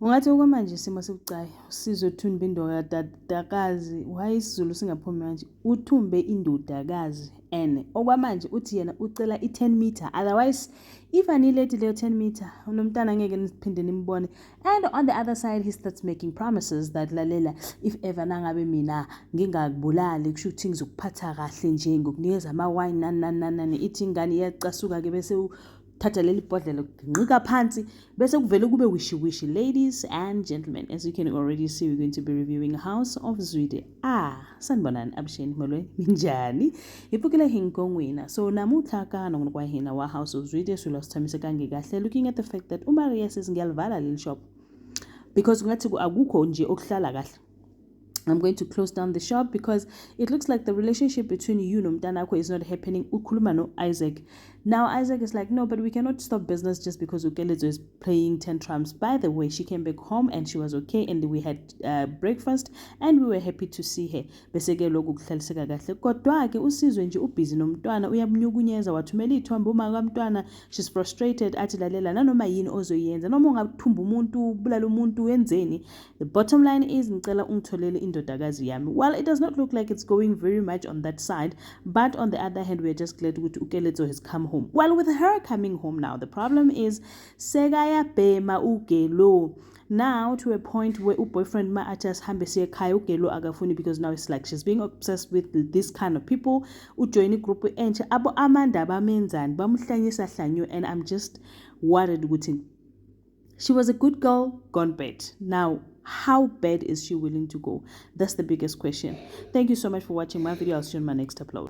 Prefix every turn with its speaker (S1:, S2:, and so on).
S1: Ungathi okwamanje isimo sibucayi uSizwe uthumbe indodakazi why isiZulu singaphumi manje uthumbe indodakazi and okwamanje uthi yena ucela i10 meter otherwise if anileti leyo 10 meter unomntana ngeke niphinde nimbone. And on the other side he starts making promises that lalela if ever nangabe mina ngingakubulali kusho ukuthi ngizokuphatha kahle nje ngokunikeza ama-wine nani ithi ingane iyacasuka ke bese thatha leli bhodlela nqika phansi bese kuvele kube wishy. Ladies and gentlemen, as you can already see, we're going to be reviewing House of Zwide. Sanibonani absheni molweni minjani iphukile hinkongwina. So namuhla ka nokwa hina wa House of Zwide sulosithamise kange kahle looking at the fact that uMaria says ngiyalivala leli shop because ngathi akukho nje okuhlala kahle. I'm going to close down the shop because it looks like the relationship between you and Mtanakwe is not happening. Ukhuluma no Isaac. Now Isaac is like, no, but we cannot stop business just because Ukelezo is playing tantrums. By the way, she came back home and she was okay and we had breakfast and we were happy to see her. Beseke lokhu kuhlaliseka kahle. Kodwa ke uSizwe nje ubusy nomntwana uyamnyukunyeza wathumela ithombe uma kamntwana. She's frustrated athi lalela nanoma yini ozoyenza noma ungathumba umuntu ubulala umuntu wenzeni. The bottom line is ngicela ungitholele indodakazi yami. Well, it does not look like it's going very much on that side, but on the other hand, we're just glad ukuthi Ukelezo has come home. Well, with her coming home now, the problem is Segaya Bema Ugelo. Now to a point where boyfriend ma just hambe siye ekhaya uGelo akafuni because now it's like she's being obsessed with this kind of people. Ujoin group entsha abo amanda bamenzani bamhlanyisa hlanyo and I'm just worried ukuthi she was a good girl gone bad. Now how bad is she willing to go? That's the biggest question. Thank you so much for watching my video. I'll see you in my next upload.